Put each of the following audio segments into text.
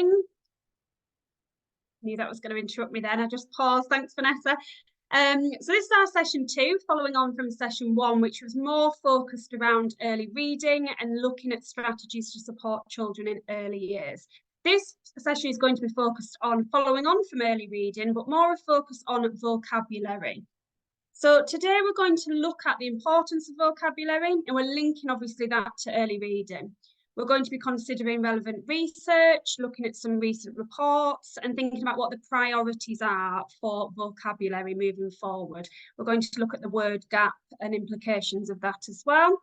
reading. Knew that was going to interrupt me then. I just paused. Thanks, Vanessa. So this is our session 2, following on from session 1, which was more focused around early reading and looking at strategies to support children in early years. This session is going to be focused on following on from early reading, but more a focus on vocabulary. So today we're going to look at the importance of vocabulary, and we're linking obviously that to early reading. We're going to be considering relevant research, looking at some recent reports and thinking about what the priorities are for vocabulary moving forward. We're going to look at the word gap and implications of that as well.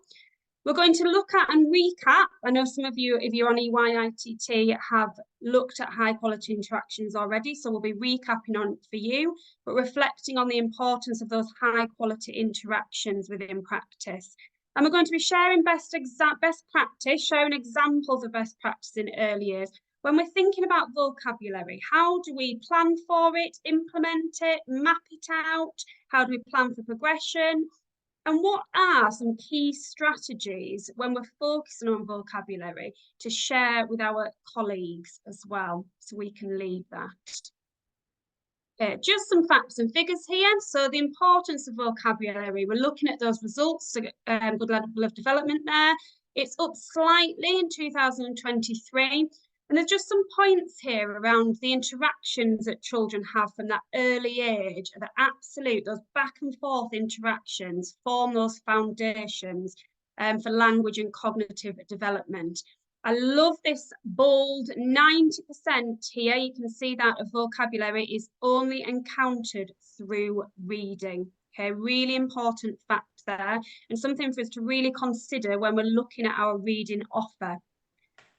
We're going to look at and recap. I know some of you, if you're on EYITT, have looked at high quality interactions already, so we'll be recapping on for you, but reflecting on the importance of those high quality interactions within practice. And we're going to be sharing best practice, sharing examples of best practice in early years. When we're thinking about vocabulary, how do we plan for it, implement it, map it out? How do we plan for progression? And what are some key strategies when we're focusing on vocabulary to share with our colleagues as well, so we can lead that? Just some facts and figures here. So the importance of vocabulary, we're looking at those results, good level of development there. It's up slightly in 2023. And there's just some points here around the interactions that children have from that early age, those back and forth interactions form those foundations for language and cognitive development. I love this bold 90% here. You can see that of vocabulary is only encountered through reading. Okay, really important fact there, and something for us to really consider when we're looking at our reading offer.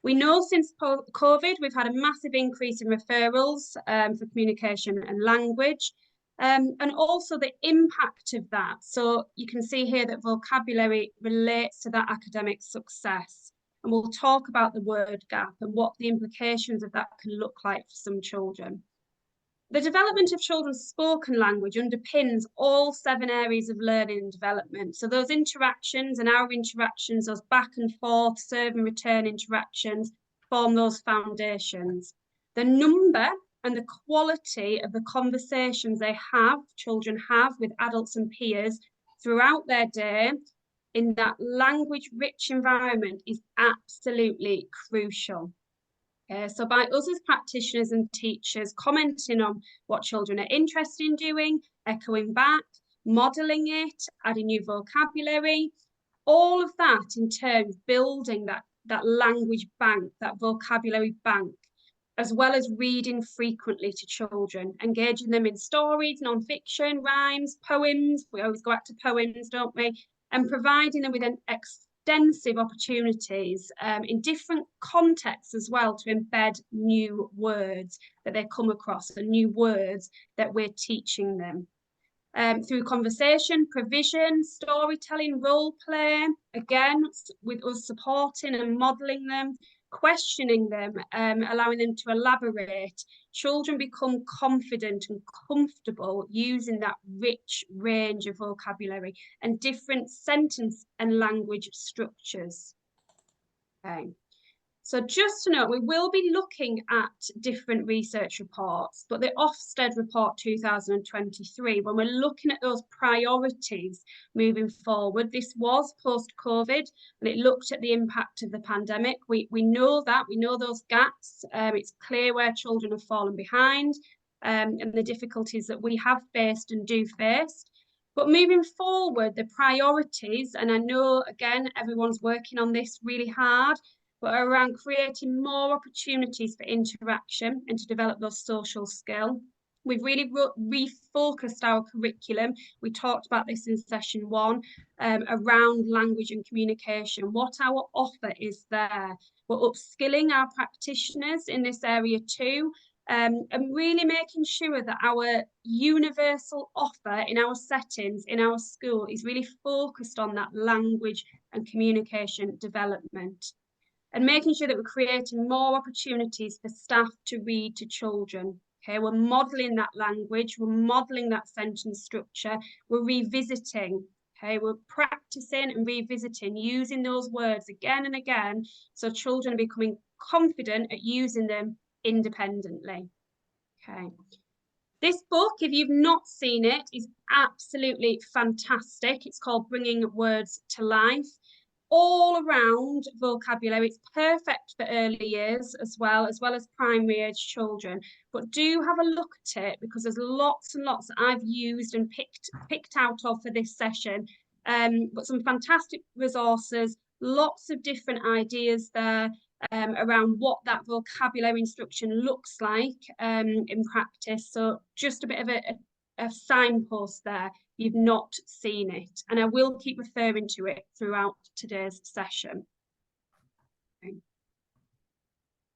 We know since COVID, we've had a massive increase in referrals for communication and language, and also the impact of that. So you can see here that vocabulary relates to that academic success. And we'll talk about the word gap and what the implications of that can look like for some children. The development of children's spoken language underpins all 7 areas of learning and development. So those interactions and our interactions, those back and forth, serve and return interactions, form those foundations. The number and the quality of the conversations children have with adults and peers throughout their day in that language-rich environment is absolutely crucial. So by us as practitioners and teachers commenting on what children are interested in doing, echoing back, modelling it, adding new vocabulary, all of that in turn building that language bank, that vocabulary bank, as well as reading frequently to children, engaging them in stories, non-fiction, rhymes, poems. We always go back to poems, don't we? And providing them with an extensive opportunities in different contexts as well to embed new words that they come across and new words that we're teaching them. Through conversation, provision, storytelling, role play, again, with us supporting and modelling them, questioning them, allowing them to elaborate, children become confident and comfortable using that rich range of vocabulary and different sentence and language structures. Okay. So just to note, we will be looking at different research reports, but the Ofsted report 2023, when we're looking at those priorities moving forward, this was post-COVID, and it looked at the impact of the pandemic. We know those gaps. It's clear where children have fallen behind and the difficulties that we have faced and do face. But moving forward, the priorities, and I know, again, everyone's working on this really hard, but around creating more opportunities for interaction and to develop those social skills. We've really refocused our curriculum. We talked about this in session 1 around language and communication, what our offer is there. We're upskilling our practitioners in this area too, and really making sure that our universal offer in our settings, in our school, is really focused on that language and communication development. And making sure that we're creating more opportunities for staff to read to children. Okay, we're modelling that language, we're modelling that sentence structure, we're revisiting. Okay, we're practicing and revisiting, using those words again and again, so children are becoming confident at using them independently. Okay. This book, if you've not seen it, is absolutely fantastic. It's called Bringing Words to Life. All around vocabulary. It's perfect for early years as well as primary age children. But do have a look at it, because there's lots and lots that I've used and picked out of for this session. But some fantastic resources, lots of different ideas there around what that vocabulary instruction looks like in practice. So just a bit of a signpost there. You've not seen it, and I will keep referring to it throughout today's session. Okay.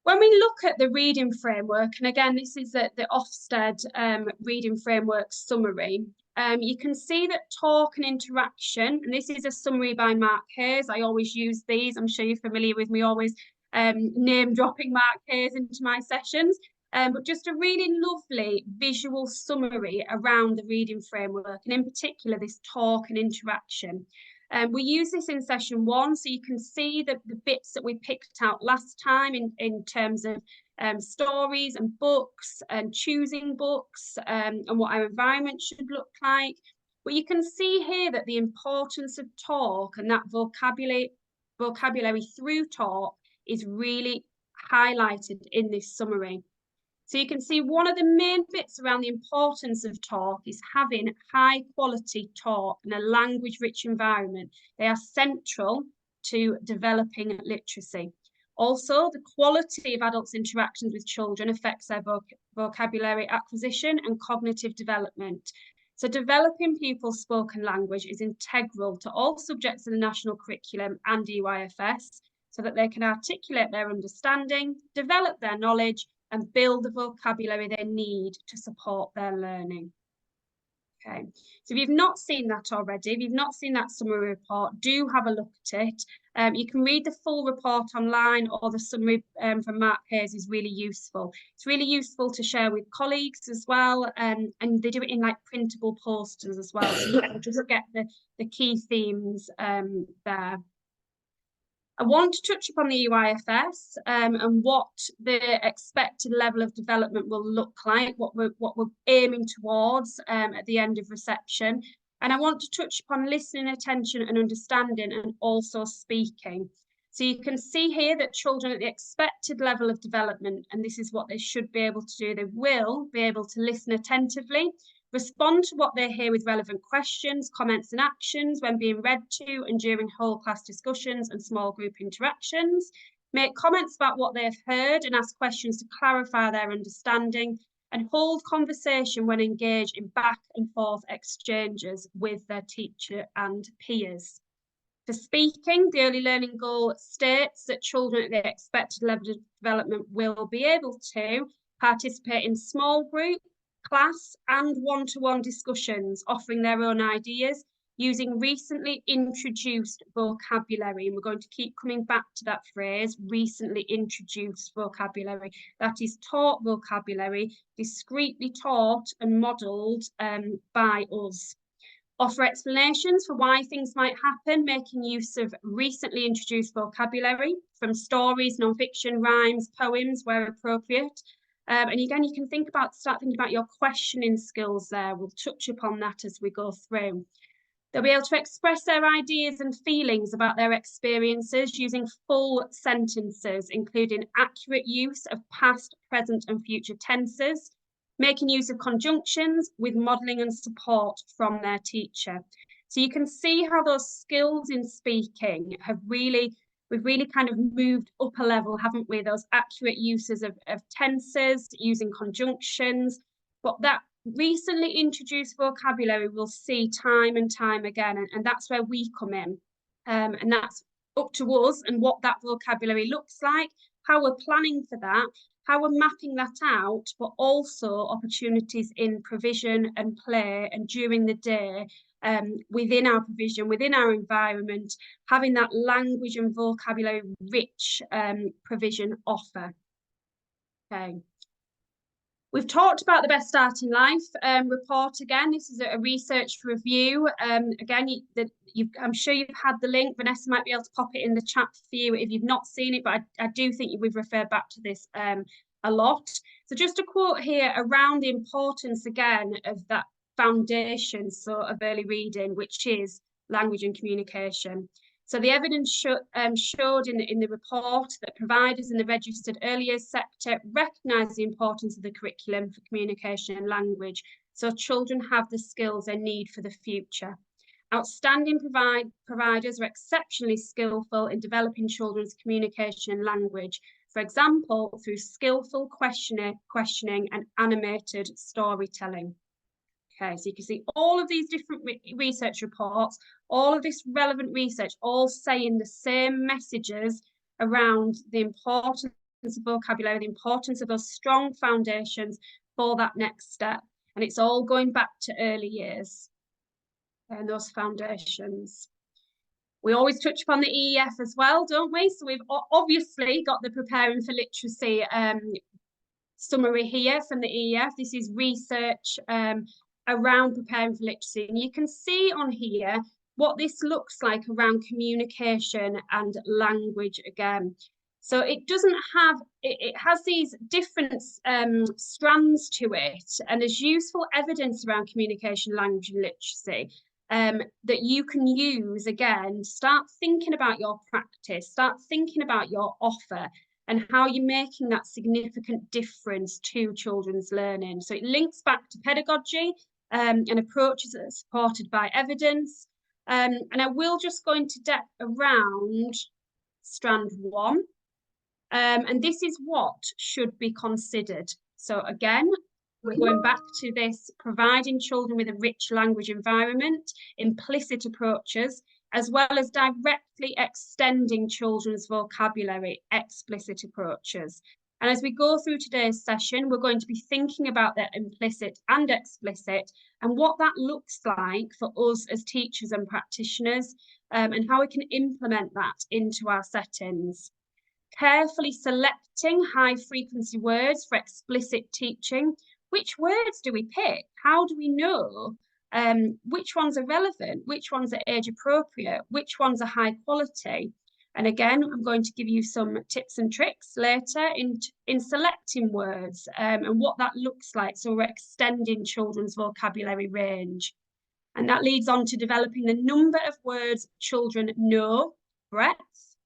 When we look at the reading framework, and again, this is the Ofsted reading framework summary, you can see that talk and interaction, and this is a summary by Mark Hayes. I always use these. I'm sure you're familiar with me always name dropping Mark Hayes into my sessions. But just a really lovely visual summary around the reading framework, and in particular this talk and interaction. We use this in session 1, so you can see the bits that we picked out last time in terms of stories and books and choosing books and what our environment should look like. But you can see here that the importance of talk and that vocabulary through talk is really highlighted in this summary. So you can see one of the main bits around the importance of talk is having high quality talk and a language rich environment. They are central to developing literacy. Also, the quality of adults' interactions with children affects their vocabulary acquisition and cognitive development. So developing pupils' spoken language is integral to all subjects in the national curriculum and EYFS, so that they can articulate their understanding, develop their knowledge, and build the vocabulary they need to support their learning. Okay, so if you've not seen that already, if you've not seen that summary report, do have a look at it. You can read the full report online, or the summary from Mark Hayes is really useful. It's really useful to share with colleagues as well, and they do it in like printable posters as well, so you can just get the key themes there. I want to touch upon the EYFS and what the expected level of development will look like, what we're aiming towards at the end of reception. And I want to touch upon listening, attention and understanding, and also speaking. So you can see here that children at the expected level of development, and this is what they should be able to do, they will be able to listen attentively, respond to what they hear with relevant questions, comments and actions when being read to and during whole class discussions and small group interactions, make comments about what they have heard and ask questions to clarify their understanding, and hold conversation when engaged in back and forth exchanges with their teacher and peers. For speaking, the early learning goal states that children at the expected level of development will be able to participate in small group, class and one-to-one discussions, offering their own ideas using recently introduced vocabulary. And we're going to keep coming back to that phrase, recently introduced vocabulary. That is taught vocabulary, discreetly taught and modelled by us. Offer explanations for why things might happen, making use of recently introduced vocabulary from stories, non-fiction, rhymes, poems where appropriate. And again, you can start thinking about your questioning skills there. We'll touch upon that as we go through. They'll be able to express their ideas and feelings about their experiences using full sentences, including accurate use of past, present and future tenses, making use of conjunctions with modelling and support from their teacher. So you can see how those skills in speaking have we've really kind of moved up a level, haven't we? Those accurate uses of tenses, using conjunctions, but that recently introduced vocabulary we'll see time and time again, and that's where we come in. And that's up to us and what that vocabulary looks like, how we're planning for that, how we're mapping that out, but also opportunities in provision and play and during the day, within our provision, within our environment, having that language and vocabulary rich provision offer. Okay. We've talked about the Best Start in Life report again. This is a research review. Again, I'm sure you've had the link. Vanessa might be able to pop it in the chat for you if you've not seen it, but I do think we've referred back to this a lot. So just a quote here around the importance again of that foundation sort of early reading, which is language and communication. So the evidence showed in the report that providers in the registered early years sector recognise the importance of the curriculum for communication and language, so children have the skills they need for the future. Outstanding providers are exceptionally skillful in developing children's communication and language, for example, through skillful questioning and animated storytelling. Okay, so you can see all of these different research reports, all of this relevant research, all saying the same messages around the importance of vocabulary, the importance of those strong foundations for that next step. And it's all going back to early years and those foundations. We always touch upon the EEF as well, don't we? So we've obviously got the Preparing for Literacy summary here from the EEF. This is research around preparing for literacy. And you can see on here what this looks like around communication and language again. So it doesn't have, it has these different strands to it, and there's useful evidence around communication, language and literacy that you can use again. Start thinking about your practice, start thinking about your offer, and how you're making that significant difference to children's learning. So it links back to pedagogy and approaches that are supported by evidence. And I will just go into depth around strand 1. And this is what should be considered. So again, we're going back to this, providing children with a rich language environment, implicit approaches, as well as directly extending children's vocabulary, explicit approaches. And as we go through today's session, we're going to be thinking about that implicit and explicit and what that looks like for us as teachers and practitioners, and how we can implement that into our settings. Carefully selecting high frequency words for explicit teaching. Which words do we pick? How do we know which ones are relevant, which ones are age appropriate, which ones are high quality? And again, I'm going to give you some tips and tricks later in selecting words and what that looks like. So we're extending children's vocabulary range. And that leads on to developing the number of words children know, breadth,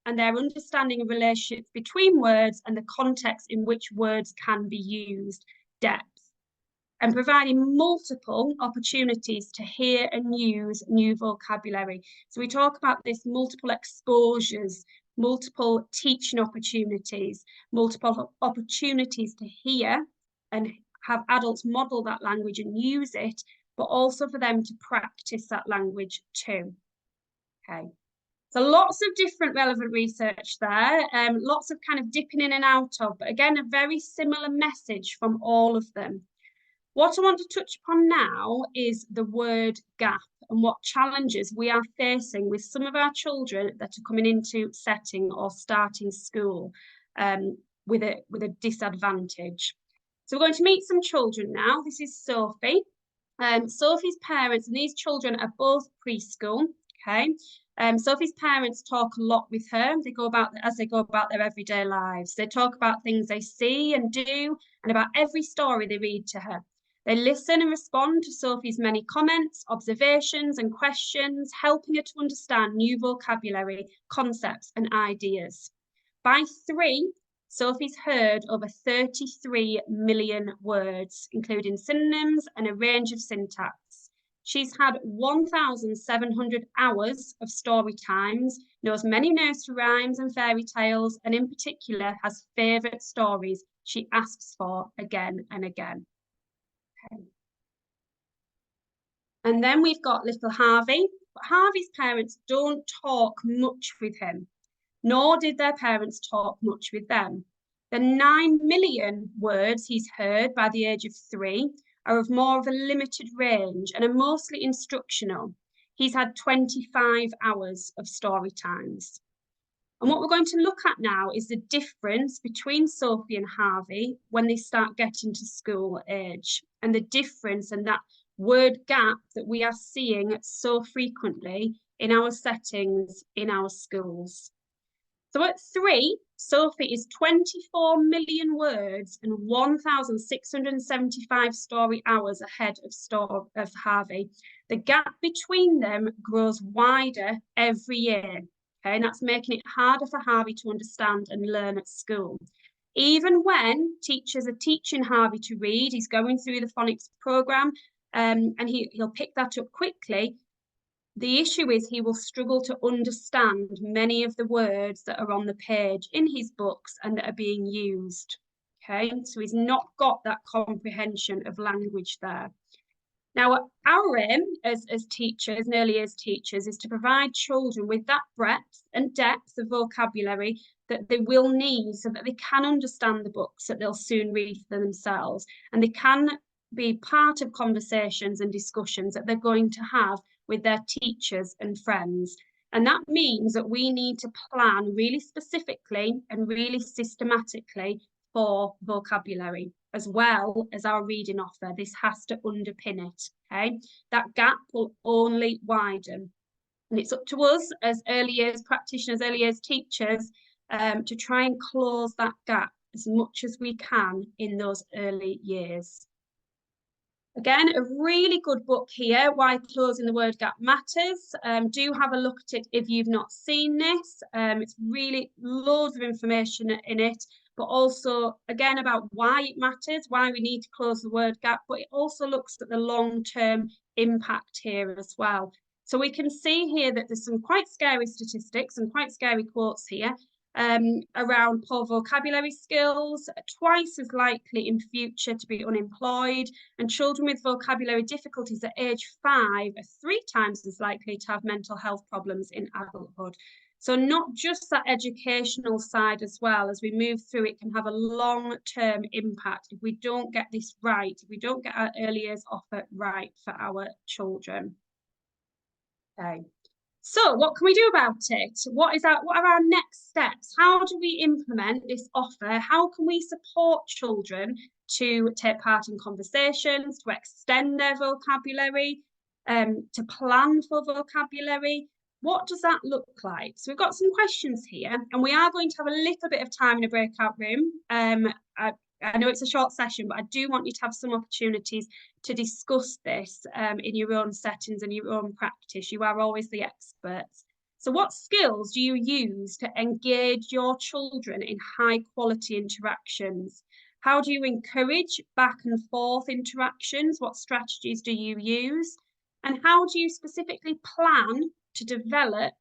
and their understanding of relationships between words and the context in which words can be used, depth. And providing multiple opportunities to hear and use new vocabulary. So we talk about this multiple exposures, multiple teaching opportunities, multiple opportunities to hear and have adults model that language and use it, but also for them to practice that language too. Okay. So lots of different relevant research there, lots of kind of dipping in and out of, but again, a very similar message from all of them. What I want to touch upon now is the word gap and what challenges we are facing with some of our children that are coming into setting or starting school with a disadvantage. So we're going to meet some children now. This is Sophie. Sophie's parents, and these children are both preschool, okay? Sophie's parents talk a lot with her. They go about as they go about their everyday lives. They talk about things they see and do, and about every story they read to her. They listen and respond to Sophie's many comments, observations, and questions, helping her to understand new vocabulary, concepts, and ideas. By 3, Sophie's heard over 33 million words, including synonyms and a range of syntax. She's had 1,700 hours of story times, knows many nursery rhymes and fairy tales, and in particular has favourite stories she asks for again and again. Okay. And then we've got little Harvey. But Harvey's parents don't talk much with him, nor did their parents talk much with them. The 9 million words he's heard by the age of 3 are of more of a limited range and are mostly instructional. He's had 25 hours of story times. And what we're going to look at now is the difference between Sophie and Harvey when they start getting to school age, and the difference and that word gap that we are seeing so frequently in our settings, in our schools. So at 3, Sophie is 24 million words and 1,675 story hours ahead of Harvey. The gap between them grows wider every year. Okay, and that's making it harder for Harvey to understand and learn at school. Even when teachers are teaching Harvey to read, he's going through the phonics program, and he'll pick that up quickly. The issue is he will struggle to understand many of the words that are on the page in his books and that are being used. Okay, so he's not got that comprehension of language there. Now, our aim as teachers and early years teachers is to provide children with that breadth and depth of vocabulary that they will need so that they can understand the books that they'll soon read for themselves, and they can be part of conversations and discussions that they're going to have with their teachers and friends. And that means that we need to plan really specifically and really systematically for vocabulary, as well as our reading offer. This has to underpin it, okay? That gap will only widen. And it's up to us as early years practitioners, early years teachers, to try and close that gap as much as we can in those early years. Again, a really good book here, Why Closing the Word Gap Matters. Do have a look at it if you've not seen this. It's really loads of information in it, but also, again, about why it matters, why we need to close the word gap, but it also looks at the long-term impact here as well. So we can see here that there's some quite scary statistics and quite scary quotes here. Around poor vocabulary skills, twice as likely in future to be unemployed, and children with vocabulary difficulties at age 5 are 3 times as likely to have mental health problems in adulthood. So not just that educational side as well, as we move through, it can have a long-term impact if we don't get this right, if we don't get our early years offer right for our children. Okay. So what can we do about it? What are our next steps? How do we implement this offer? How can we support children to take part in conversations, to extend their vocabulary, to plan for vocabulary? What does that look like? So we've got some questions here, and we are going to have a little bit of time in a breakout room. I know it's a short session, but I do want you to have some opportunities to discuss this in your own settings and your own practice. You are always the experts. So what skills do you use to engage your children in high quality interactions? How do you encourage back and forth interactions? What strategies do you use? And how do you specifically plan to develop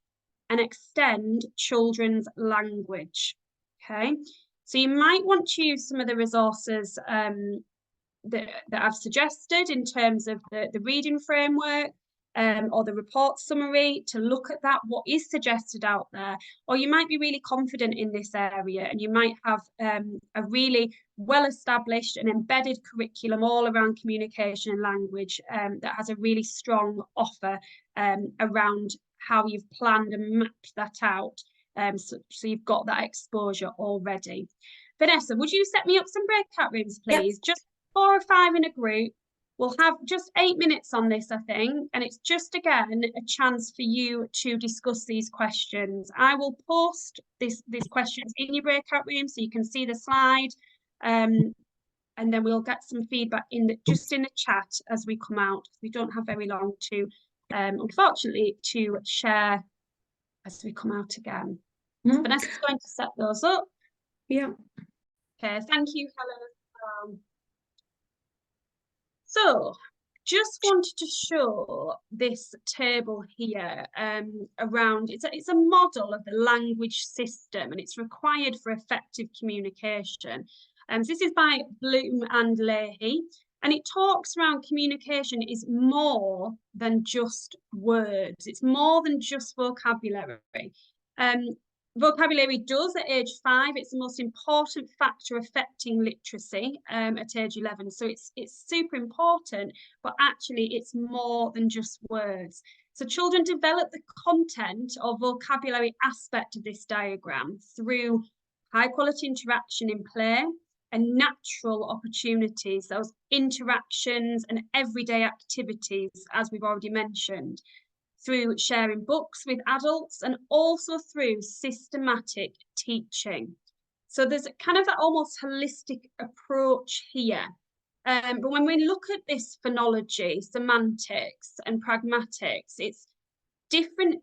and extend children's language? Okay. So you might want to use some of the resources that I've suggested in terms of the reading framework or the report summary to look at that, what is suggested out there. Or you might be really confident in this area and you might have a really well-established and embedded curriculum all around communication and language that has a really strong offer around how you've planned and mapped that out. So you've got that exposure already. Vanessa, would you set me up some breakout rooms, please? Yep. Just 4 or 5 in a group. We'll have just 8 minutes on this, I think, and it's just, again, a chance for you to discuss these questions. I will post these questions in your breakout room so you can see the slide, and then we'll get some feedback just in the chat as we come out. We don't have very long to, unfortunately, to share as we come out again. So Vanessa's going to set those up. Yeah. Okay, thank you, Helen. So, just wanted to show this table here around, it's a model of the language system and it's required for effective communication. So this is by Bloom and Leahy, and it talks around communication is more than just words. It's more than just vocabulary. Vocabulary does at age 5. It's the most important factor affecting literacy at age 11. So it's super important, but actually it's more than just words. So children develop the content or vocabulary aspect of this diagram through high quality interaction in play and natural opportunities, those interactions and everyday activities, as we've already mentioned, through sharing books with adults and also through systematic teaching. So there's kind of that almost holistic approach here. But when we look at this phonology, semantics and pragmatics, it's different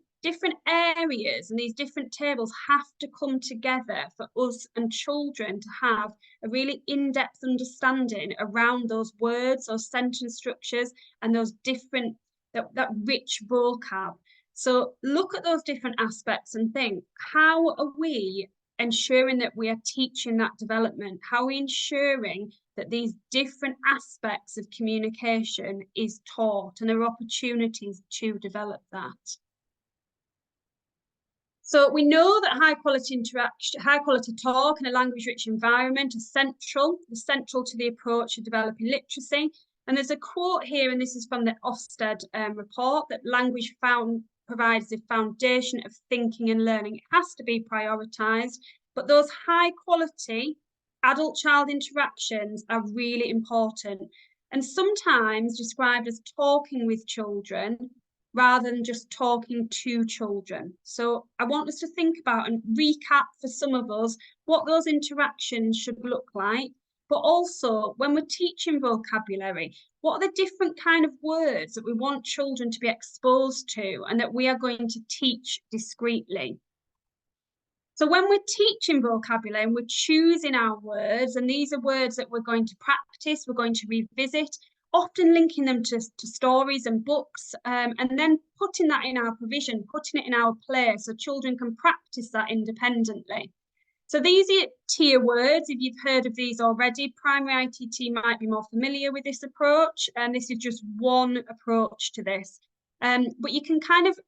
areas, and these different tables have to come together for us and children to have a really in-depth understanding around those words or sentence structures and those different, that rich vocab. So look at those different aspects and think, how are we ensuring that we are teaching that development? How are we ensuring that these different aspects of communication is taught and there are opportunities to develop that? So we know that high quality interaction, high quality talk in a language rich environment is central to the approach of developing literacy. And there's a quote here, and this is from the Ofsted report, that language provides the foundation of thinking and learning. It has to be prioritised, but those high quality adult-child interactions are really important, and sometimes described as talking with children rather than just talking to children. So I want us to think about and recap for some of us what those interactions should look like, but also when we're teaching vocabulary, what are the different kind of words that we want children to be exposed to and that we are going to teach discreetly. So when we're teaching vocabulary and we're choosing our words, and these are words that we're going to practice, we're going to revisit, often linking them to stories and books, and then putting that in our provision, putting it in our play so children can practice that independently. So these are tier words. If you've heard of these already, primary ITT might be more familiar with this approach, and this is just one approach to this. But you can kind of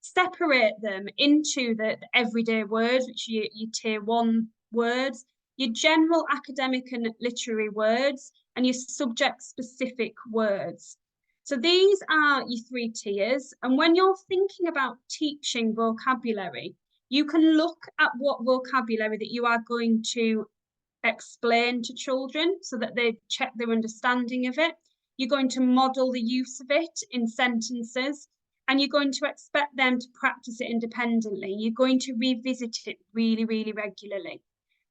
separate them into the everyday words, which are your tier 1 words, your general academic and literary words, and your subject-specific words. So these are your 3 tiers. And when you're thinking about teaching vocabulary, you can look at what vocabulary that you are going to explain to children so that they check their understanding of it. You're going to model the use of it in sentences, and you're going to expect them to practice it independently. You're going to revisit it really, really regularly.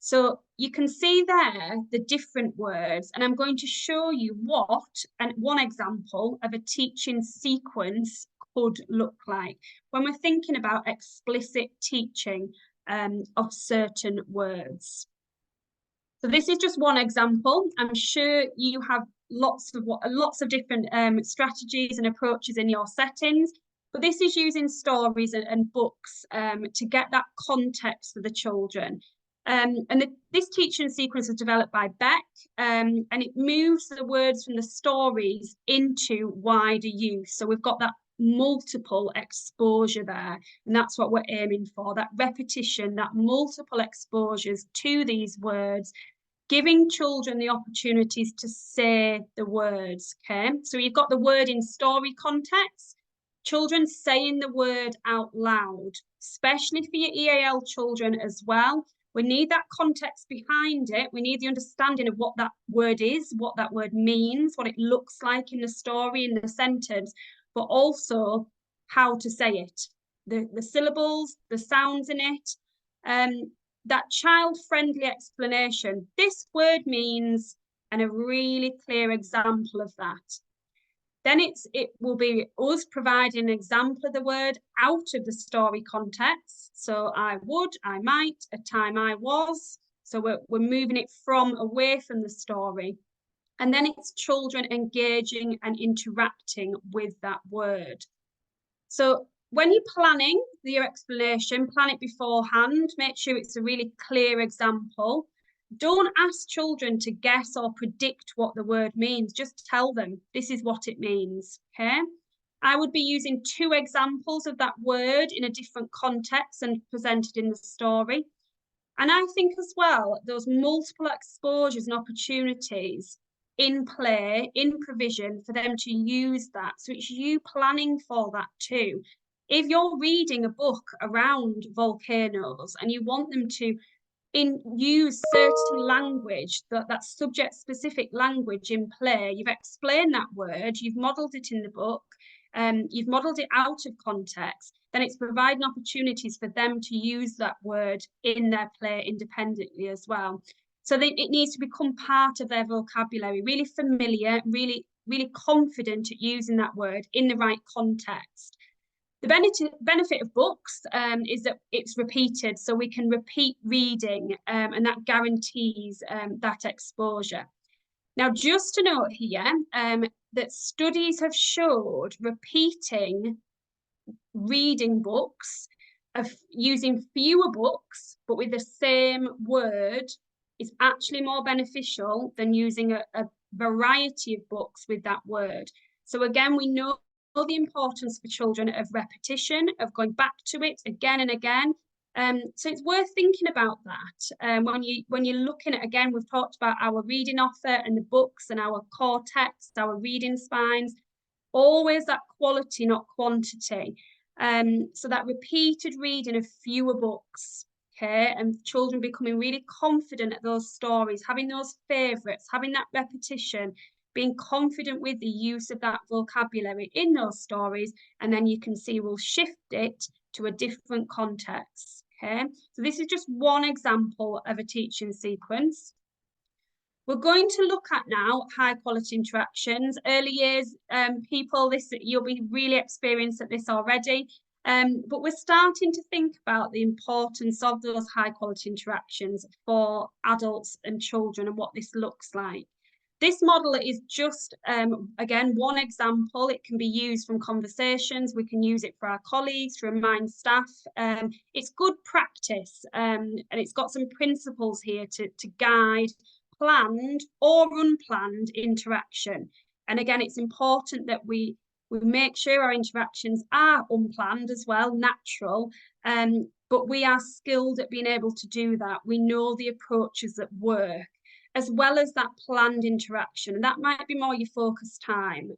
So you can see there the different words, and I'm going to show you what, and one example of a teaching sequence could look like when we're thinking about explicit teaching of certain words. So this is just one example. I'm sure you have lots of different strategies and approaches in your settings, but this is using stories and books to get that context for the children. This teaching sequence is developed by Beck, and it moves the words from the stories into wider use. So we've got that multiple exposure there, and that's what we're aiming for, that repetition, that multiple exposures to these words, giving children the opportunities to say the words. Okay, so you've got the word in story context, children saying the word out loud, especially for your EAL children as well. We need that context behind it. We need the understanding of what that word is, what that word means, what it looks like in the story, in the sentence, but also how to say it, the syllables, the sounds in it, that child-friendly explanation. This word means, and a really clear example of that. Then it will be us providing an example of the word out of the story context. So I would, I might, a time I was. So we're moving it away from the story. And then it's children engaging and interacting with that word. So when you're planning your explanation, plan it beforehand, make sure it's a really clear example. Don't ask children to guess or predict what the word means. Just tell them this is what it means, okay? I would be using 2 examples of that word in a different context and presented in the story. And I think as well, those multiple exposures and opportunities in play, in provision for them to use that. So it's you planning for that too. If you're reading a book around volcanoes and you want them to use certain language, that subject specific language in play, you've explained that word, you've modelled it in the book, you've modelled it out of context, then it's providing opportunities for them to use that word in their play independently as well. So it needs to become part of their vocabulary, really familiar, really confident at using that word in the right context. The benefit of books is that it's repeated, so we can repeat reading, and that guarantees that exposure. Now, just to note here that studies have showed repeating reading books, of using fewer books but with the same word, is actually more beneficial than using a variety of books with that word. So again, we know the importance for children of repetition, of going back to it again and again. So it's worth thinking about that. When you're looking at, again, we've talked about our reading offer and the books and our core text, our reading spines, always that quality, not quantity. So that repeated reading of fewer books, okay, and children becoming really confident at those stories, having those favourites, having that repetition, being confident with the use of that vocabulary in those stories, and then you can see we'll shift it to a different context, okay? So this is just one example of a teaching sequence. We're going to look at now high quality interactions. Early years people, you'll be really experienced at this already, but we're starting to think about the importance of those high quality interactions for adults and children and what this looks like. This model is just, again, one example. It can be used from conversations. We can use it for our colleagues, to remind staff. It's good practice, and it's got some principles here to guide planned or unplanned interaction. And again, it's important that we make sure our interactions are unplanned as well, natural, but we are skilled at being able to do that. We know the approaches that work, as well as that planned interaction. And that might be more your focus time,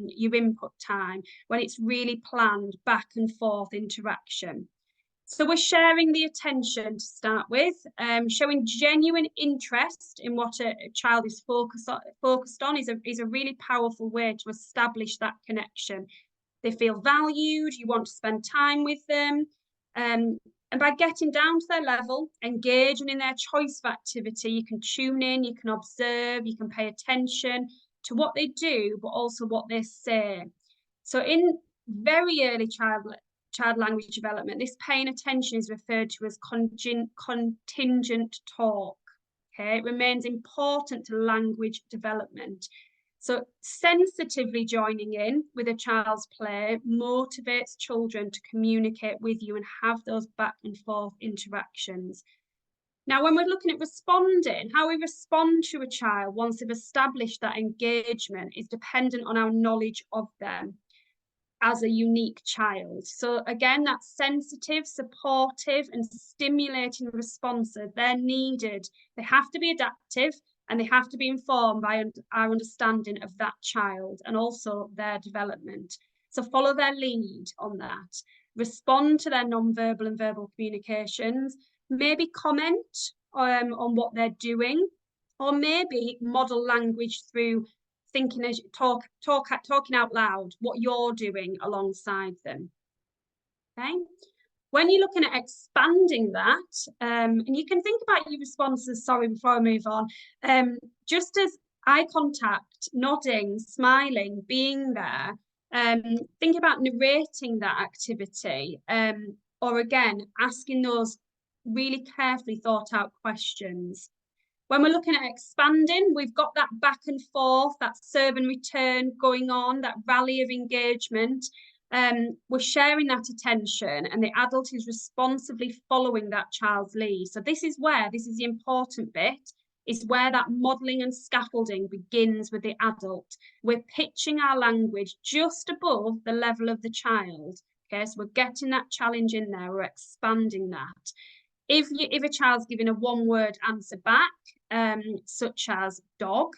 your input time, when it's really planned back and forth interaction. So we're sharing the attention to start with, showing genuine interest in what a child is focused on is a really powerful way to establish that connection. They feel valued, you want to spend time with them, and by getting down to their level, engaging in their choice of activity, you can tune in, you can observe, you can pay attention to what they do, but also what they say. So in very early child language development, this paying attention is referred to as contingent talk. Okay, it remains important to language development. So sensitively joining in with a child's play motivates children to communicate with you and have those back and forth interactions. Now, when we're looking at responding, how we respond to a child once they've established that engagement is dependent on our knowledge of them as a unique child. So again, that sensitive, supportive and stimulating responses, they're needed. They have to be adaptive and they have to be informed by our understanding of that child and also their development. So follow their lead on that. Respond to their non-verbal and verbal communications. Maybe comment on what they're doing, or maybe model language through thinking as you talking out loud what you're doing alongside them. Okay, when you're looking at expanding that, and you can think about your responses, sorry, before I move on, just as eye contact, nodding, smiling, being there, think about narrating that activity, or again, asking those really carefully thought out questions. When we're looking at expanding, we've got that back and forth, that serve and return going on, that rally of engagement. We're sharing that attention and the adult is responsibly following that child's lead. So this is the important bit, is where that modelling and scaffolding begins with the adult. We're pitching our language just above the level of the child. Okay, so we're getting that challenge in there, we're expanding that. If a child's giving a one-word answer back, such as dog,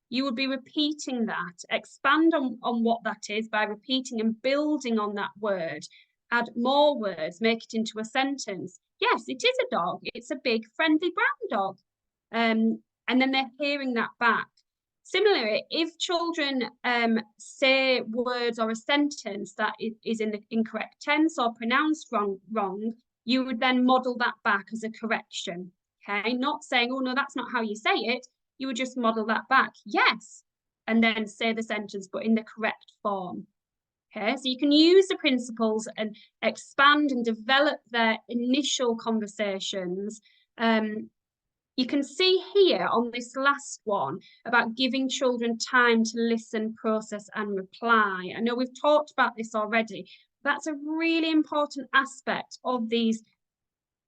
you would be repeating that. Expand on what that is by repeating and building on that word. Add more words, make it into a sentence. Yes, it is a dog. It's a big, friendly brown dog. And then they're hearing that back. Similarly, if children say words or a sentence that is in the incorrect tense or pronounced wrong, you would then model that back as a correction. Okay, not saying, oh no, that's not how you say it. You would just model that back, yes, and then say the sentence, but in the correct form. Okay, so you can use the principles and expand and develop their initial conversations. You can see here on this last one about giving children time to listen, process, and reply. I know we've talked about this already. That's a really important aspect of these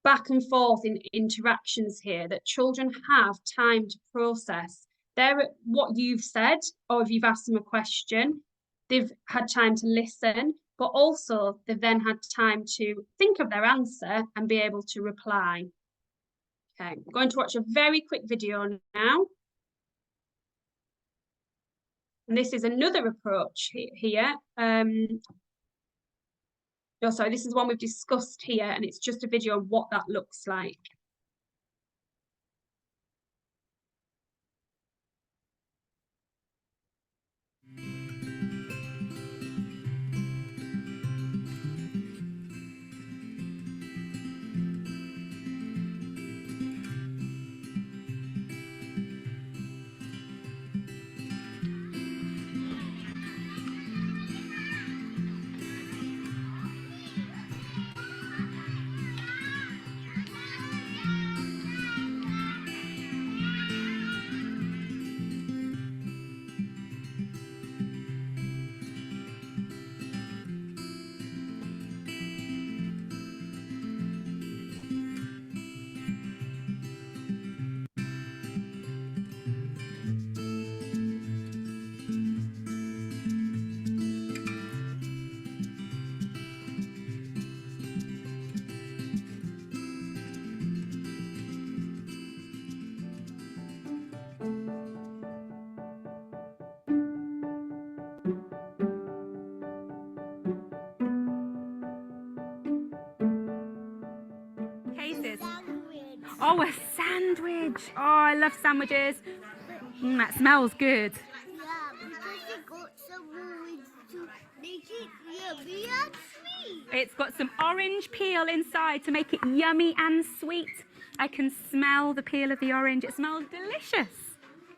back and forth in interactions here, that children have time to process what you've said, or if you've asked them a question, they've had time to listen, but also they've then had time to think of their answer and be able to reply. Okay, I'm going to watch a very quick video now. And this is another approach here. Oh, sorry, this is one we've discussed here, and it's just a video of what that looks like. Cases. Oh, a sandwich. Oh, I love sandwiches. That smells good. Yeah, because it got some orange to make it yummy and sweet. It's got some orange peel inside to make it yummy and sweet. I can smell the peel of the orange. It smells delicious.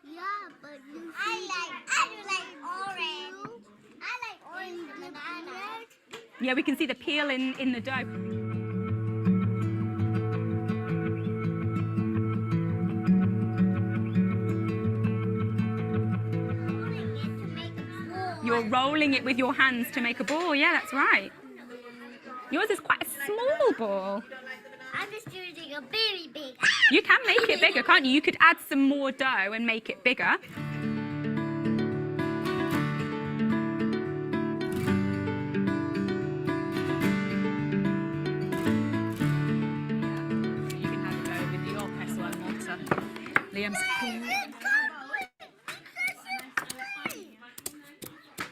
Yeah, but you I like orange. I like orange and banana. Yeah, we can see the peel in the dough. You're rolling it with your hands to make a ball. Yeah, that's right. Yours is quite a small ball. I'm just doing a very big. You can make it bigger, can't you? You could add some more dough and make it bigger. You can have it go with your pestle and mortar. Liam's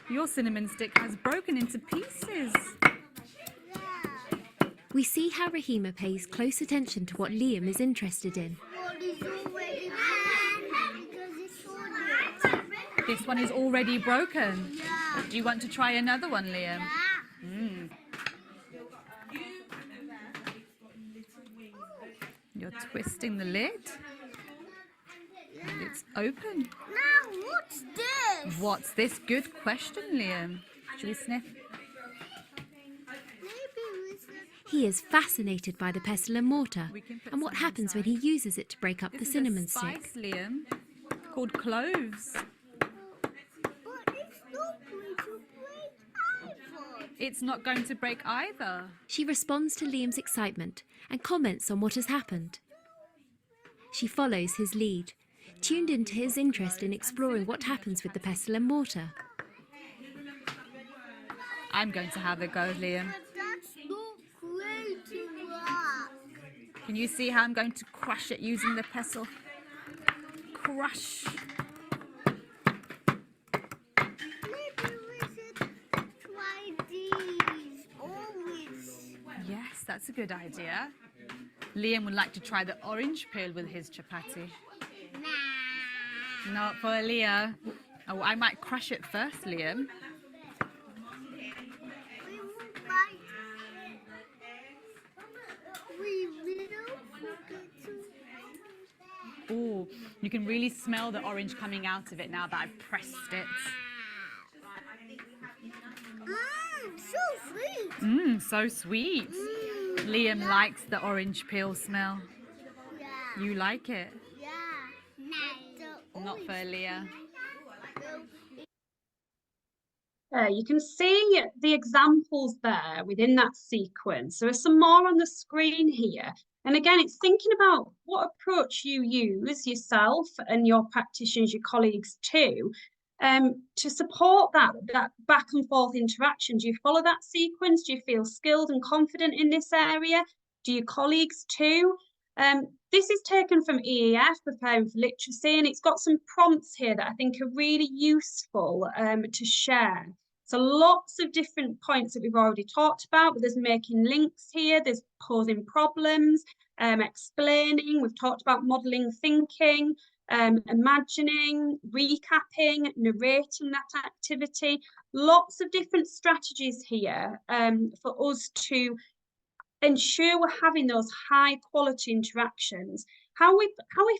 Your cinnamon stick has broken into pieces. We see how Rahima pays close attention to what Liam is interested in. This one is already broken. Do you want to try another one, Liam? You're twisting the lid. And it's open. Now, what's this? What's this? Good question, Liam. Should we sniff? He is fascinated by the pestle and mortar and what happens when he uses it to break up the cinnamon stick. This is a spice, Liam, called cloves. But it's not going to break either. It's not going to break either. She responds to Liam's excitement and comments on what has happened. She follows his lead, tuned into his interest in exploring what happens with the pestle and mortar. I'm going to have a go, Liam. That's not going to work. Can you see how I'm going to crush it using the pestle? Crush. Maybe we should try these always. Yes, that's a good idea. Liam would like to try the orange peel with his chapati. Nah. Not for Leah. Oh, I might crush it first, Liam. Oh, you can really smell the orange coming out of it now that I've pressed it. So sweet. So sweet. Liam likes the orange peel smell. Yeah. You like it? Yeah. Not for Leah. You can see the examples there within that sequence. There are some more on the screen here. And again, it's thinking about what approach you use yourself and your practitioners, your colleagues too, to support that back and forth interaction. Do you follow that sequence? Do you feel skilled and confident in this area? Do your colleagues too? This is taken from EEF, Preparing for Literacy, and it's got some prompts here that I think are really useful to share. So lots of different points that we've already talked about, but there's making links here, there's posing problems, explaining, we've talked about modelling thinking, imagining, recapping, narrating that activity. Lots of different strategies here for us to ensure we're having those high quality interactions. How are we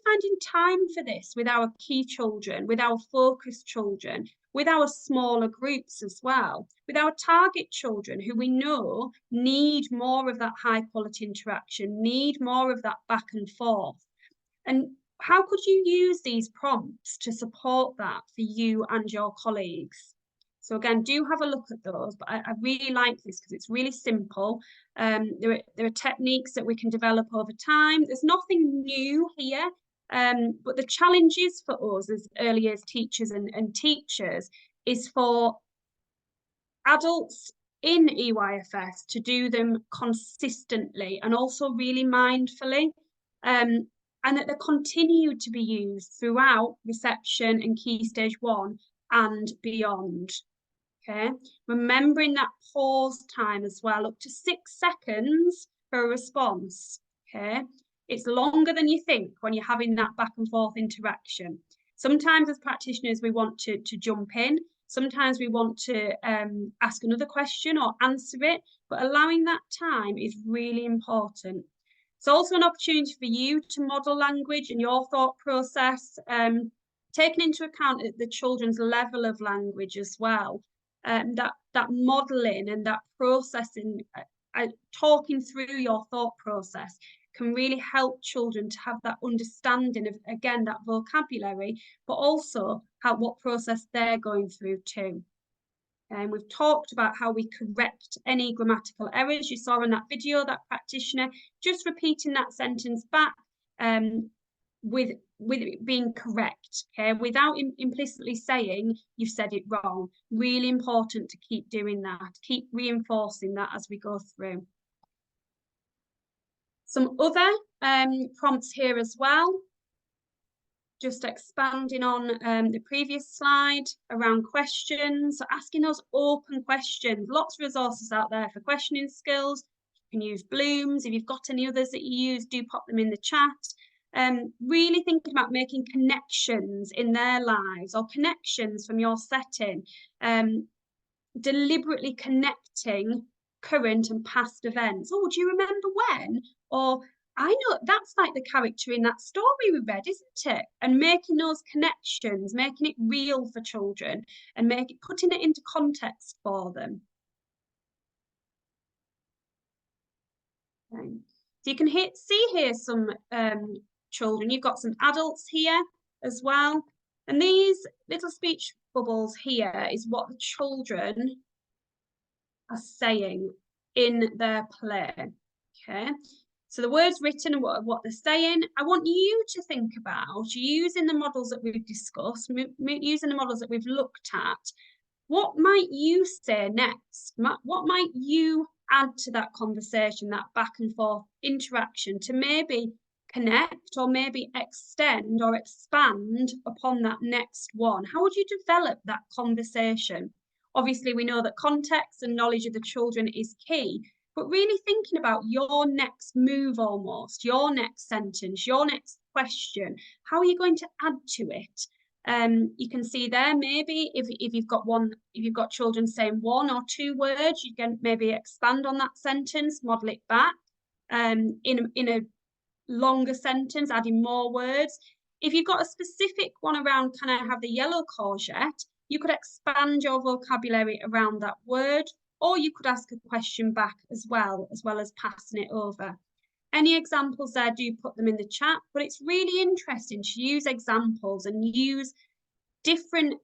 finding time for this with our key children, with our focus children, with our smaller groups as well, with our target children who we know need more of that high quality interaction, need more of that back and forth? And how could you use these prompts to support that for you and your colleagues? So again, do have a look at those, but I really like this because it's really simple. There are techniques that we can develop over time. There's nothing new here, but the challenges for us as early years teachers and teachers is for adults in EYFS to do them consistently and also really mindfully, and that they continue to be used throughout reception and Key Stage 1 and beyond. Okay, remembering that pause time as well, up to 6 seconds for a response. Okay, it's longer than you think when you're having that back and forth interaction. Sometimes as practitioners, we want to jump in. Sometimes we want to ask another question or answer it, but allowing that time is really important. It's also an opportunity for you to model language and your thought process, taking into account the children's level of language as well. That modelling and that processing, talking through your thought process can really help children to have that understanding of, again, that vocabulary, but also what process they're going through too. And we've talked about how we correct any grammatical errors. You saw in that video, that practitioner just repeating that sentence back with it being correct, okay, without implicitly saying you've said it wrong. Really important to keep doing that, keep reinforcing that as we go through. Some other prompts here as well, just expanding on the previous slide around questions, so asking those open questions. Lots of resources out there for questioning skills. You can use Bloom's. If you've got any others that you use, do pop them in the chat. Really thinking about making connections in their lives or connections from your setting, deliberately connecting current and past events. Oh, do you remember when? Or I know that's like the character in that story we read, isn't it? And making those connections, making it real for children and putting it into context for them. Okay. So you can see here some children. You've got some adults here as well. And these little speech bubbles here is what the children are saying in their play. Okay. So the words written and what they're saying, I want you to think about using the models that we've discussed, using the models that we've looked at. What might you say next? What might you add to that conversation, that back and forth interaction to maybe connect or maybe extend or expand upon that next one? How would you develop that conversation? Obviously, we know that context and knowledge of the children is key, but really thinking about your next move almost, your next sentence, your next question, how are you going to add to it? You can see there, maybe if you've got children saying 1 or 2 words, you can maybe expand on that sentence, model it back in a longer sentence, adding more words. If you've got a specific one around, can I have the yellow courgette, you could expand your vocabulary around that word, or you could ask a question back as well as passing it over. Any examples there, do put them in the chat, but it's really interesting to use examples and use different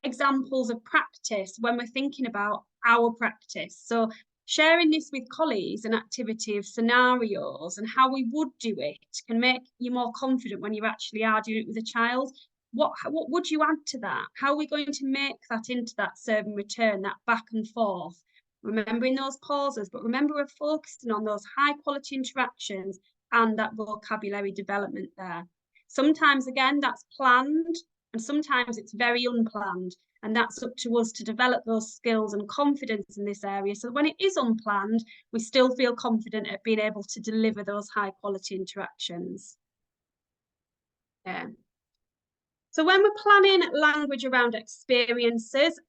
examples of practice when we're thinking about our practice. So sharing this with colleagues, an activity of scenarios and how we would do it, can make you more confident when you actually are doing it with a child. What would you add to that? How are we going to make that into that serve and return, that back and forth? Remembering those pauses, but remember we're focusing on those high quality interactions and that vocabulary development there. Sometimes, again, that's planned, and sometimes it's very unplanned, and that's up to us to develop those skills and confidence in this area. So when it is unplanned, we still feel confident at being able to deliver those high quality interactions. Yeah. So when we're planning language around experiences,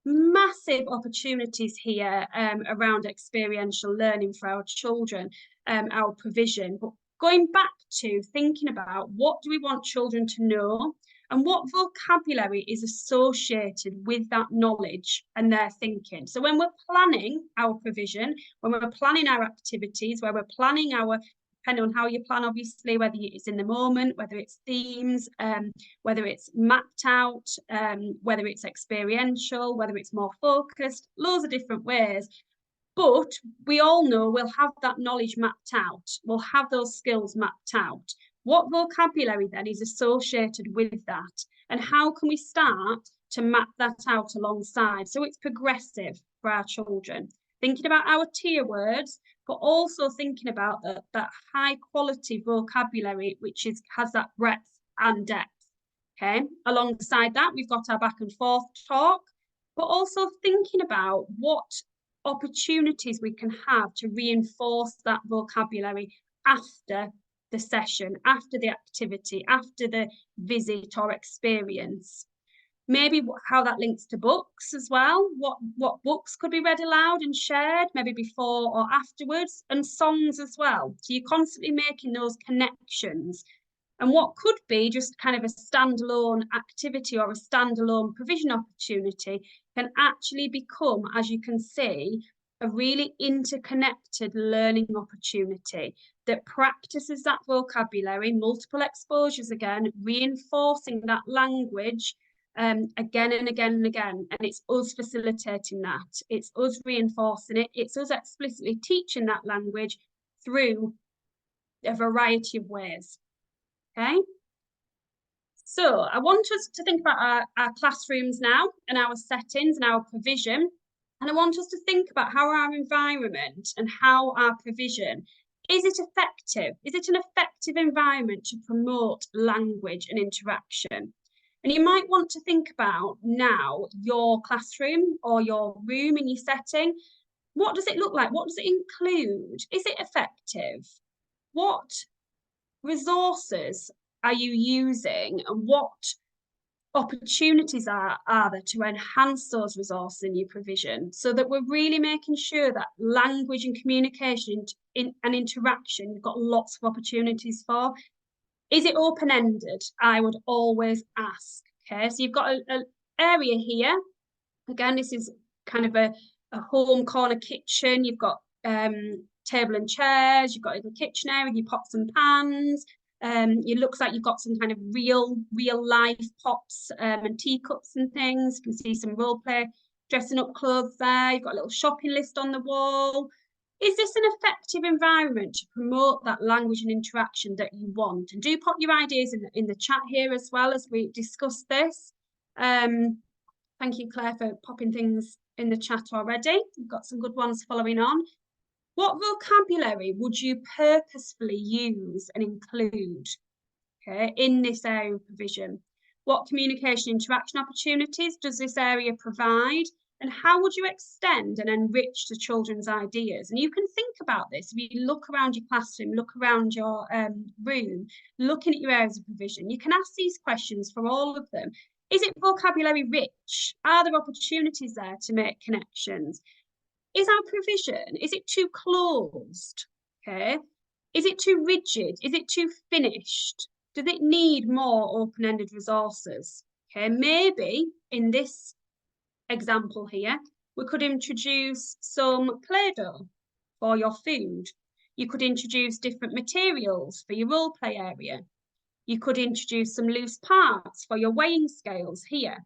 massive opportunities here around experiential learning for our children, our provision. But going back to thinking about what do we want children to know and what vocabulary is associated with that knowledge and their thinking. So when we're planning our provision, when we're planning our activities, where we're planning our, depending on how you plan, obviously, whether it's in the moment, whether it's themes, whether it's mapped out, whether it's experiential, whether it's more focused, loads of different ways. But we all know we'll have that knowledge mapped out. We'll have those skills mapped out. What vocabulary then is associated with that? And how can we start to map that out alongside? So it's progressive for our children. Thinking about our tier words, but also thinking about that high quality vocabulary, which has that breadth and depth. Okay. Alongside that, we've got our back and forth talk, but also thinking about what opportunities we can have to reinforce that vocabulary after the session, after the activity, after the visit or experience. Maybe how that links to books as well. What books could be read aloud and shared, maybe before or afterwards, and songs as well. So you're constantly making those connections. And what could be just kind of a standalone activity or a standalone provision opportunity can actually become, as you can see, a really interconnected learning opportunity that practices that vocabulary, multiple exposures again, reinforcing that language again and again and again. And it's us facilitating that. It's us reinforcing it. It's us explicitly teaching that language through a variety of ways. Okay. So I want us to think about our classrooms now and our settings and our provision. And I want us to think about how our environment and how our provision, is it effective? Is it an effective environment to promote language and interaction? And you might want to think about now your classroom or your room in your setting. What does it look like? What does it include? Is it effective? What resources are you using, and what opportunities are there to enhance those resources in your provision, so that we're really making sure that language and communication and interaction, you've got lots of opportunities for. Is it open-ended? I would always ask. Okay, so you've got an area here. Again, this is kind of a home corner kitchen. You've got table and chairs. You've got a little kitchen area with your pots and pans. It looks like you've got some kind of real life pots and teacups and things. You can see some role play dressing up clothes there. You've got a little shopping list on the wall. Is this an effective environment to promote that language and interaction that you want? And do pop your ideas in the chat here as well as we discuss this. Thank you, Claire, for popping things in the chat already. We've got some good ones following on. What vocabulary would you purposefully use and include, okay, in this area of provision? What communication interaction opportunities does this area provide? And how would you extend and enrich the children's ideas? And you can think about this. If you look around your classroom, look around your room, looking at your areas of provision, you can ask these questions for all of them. Is it vocabulary rich? Are there opportunities there to make connections? Is our provision, is it too closed? Okay. Is it too rigid? Is it too finished? Does it need more open-ended resources? Okay, maybe in this example here, we could introduce some Play-Doh for your food. You could introduce different materials for your role play area. You could introduce some loose parts for your weighing scales here.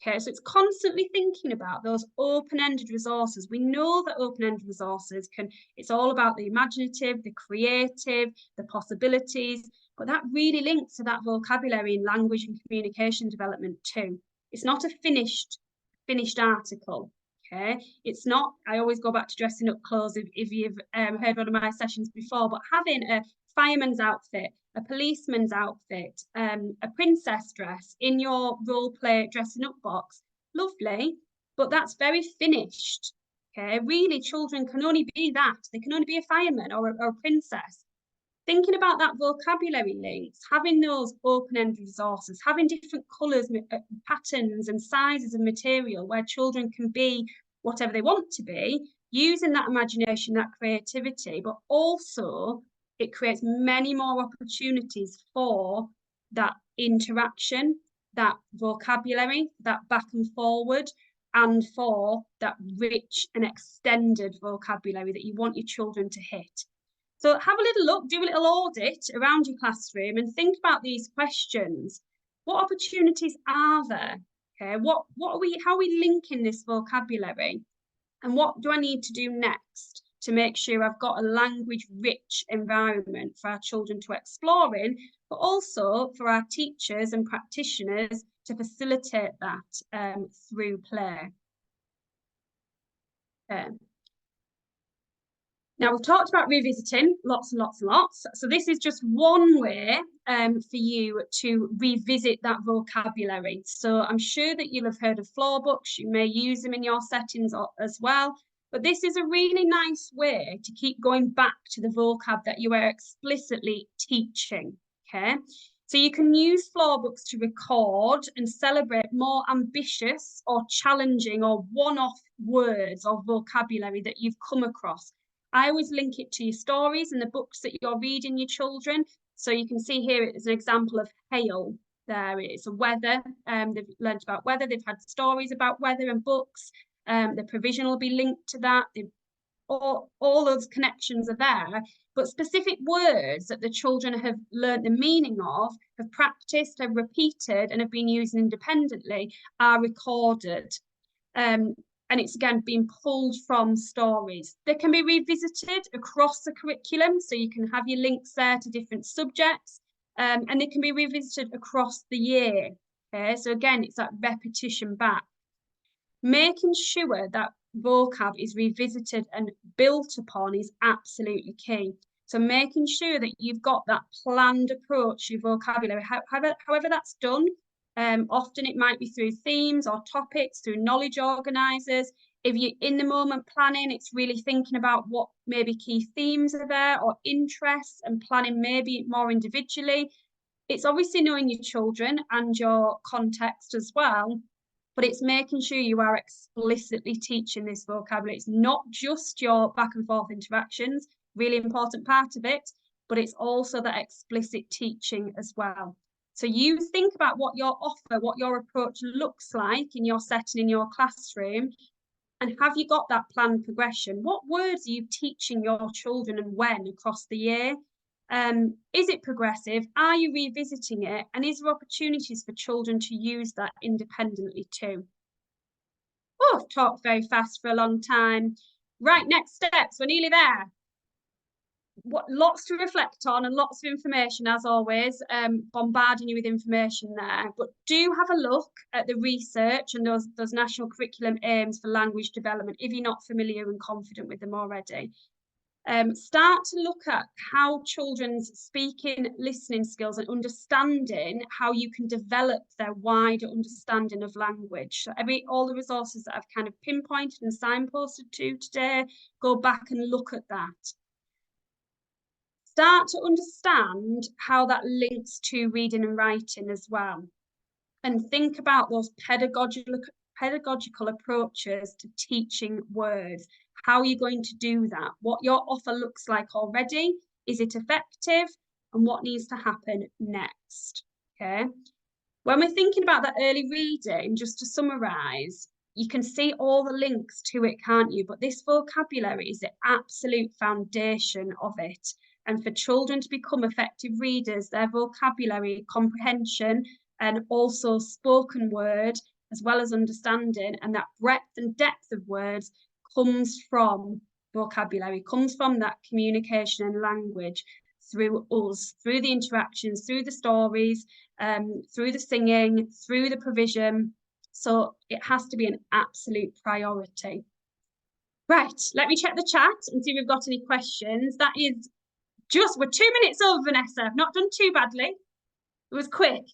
Okay, so it's constantly thinking about those open-ended resources. We know that open-ended resources it's all about the imaginative, the creative, the possibilities, but that really links to that vocabulary in language and communication development too. It's not a finished article. Okay, it's not, I always go back to dressing up clothes if you've heard one of my sessions before, but having a fireman's outfit, a policeman's outfit, a princess dress in your role play dressing up box, lovely, but that's very finished. Okay, really, children can only be that. They can only be a fireman or a princess. Thinking about that vocabulary links, having those open-ended resources, having different colours, patterns and sizes of material where children can be whatever they want to be, using that imagination, that creativity, but also it creates many more opportunities for that interaction, that vocabulary, that back and forward, and for that rich and extended vocabulary that you want your children to hit. So have a little look, do a little audit around your classroom and think about these questions. What opportunities are there? Okay, how are we linking this vocabulary? And what do I need to do next to make sure I've got a language-rich environment for our children to explore in, but also for our teachers and practitioners to facilitate that through play. Now, we've talked about revisiting lots and lots and lots. So this is just one way for you to revisit that vocabulary. So I'm sure that you'll have heard of floor books. You may use them in your settings as well. But this is a really nice way to keep going back to the vocab that you are explicitly teaching, okay? So you can use floor books to record and celebrate more ambitious or challenging or one-off words or vocabulary that you've come across. I always link it to your stories and the books that you're reading your children. So you can see here it's an example of hail. There it's a weather. They've learned about weather. They've had stories about weather and books. The provision will be linked to that. All those connections are there. But specific words that the children have learned the meaning of, have practiced, have repeated, and have been used independently are recorded. And it's again being pulled from stories. They can be revisited across the curriculum, so you can have your links there to different subjects, and they can be revisited across the year. Okay, so again, it's that repetition back. Making sure that vocab is revisited and built upon is absolutely key. So making sure that you've got that planned approach to your vocabulary, however that's done. Often it might be through themes or topics, through knowledge organisers. If you're in the moment planning, it's really thinking about what maybe key themes are there or interests and planning maybe more individually. It's obviously knowing your children and your context as well, but it's making sure you are explicitly teaching this vocabulary. It's not just your back and forth interactions, really important part of it, but it's also that explicit teaching as well. So you think about what your offer, what your approach looks like in your setting, in your classroom, and have you got that planned progression? What words are you teaching your children and when across the year? Is it progressive? Are you revisiting it? And is there opportunities for children to use that independently too? Oh, I've talked very fast for a long time. Right, next steps, we're nearly there. Lots to reflect on and lots of information as always, bombarding you with information there, but do have a look at the research and those national curriculum aims for language development if you're not familiar and confident with them already. Start to look at how children's speaking, listening skills and understanding how you can develop their wider understanding of language. So all the resources that I've kind of pinpointed and signposted to today, go back and look at that. Start to understand how that links to reading and writing as well. And think about those pedagogical approaches to teaching words. How are you going to do that? What your offer looks like already? Is it effective? And what needs to happen next? Okay. When we're thinking about that early reading, just to summarize, you can see all the links to it, can't you? But this vocabulary is the absolute foundation of it. And for children to become effective readers, their vocabulary, comprehension, and also spoken word, as well as understanding, and that breadth and depth of words comes from vocabulary, comes from that communication and language through us, through the interactions, through the stories, through the singing, through the provision. So it has to be an absolute priority. Right, let me check the chat and see if we've got any questions. That is we're 2 minutes over, Vanessa. I've not done too badly. It was quick.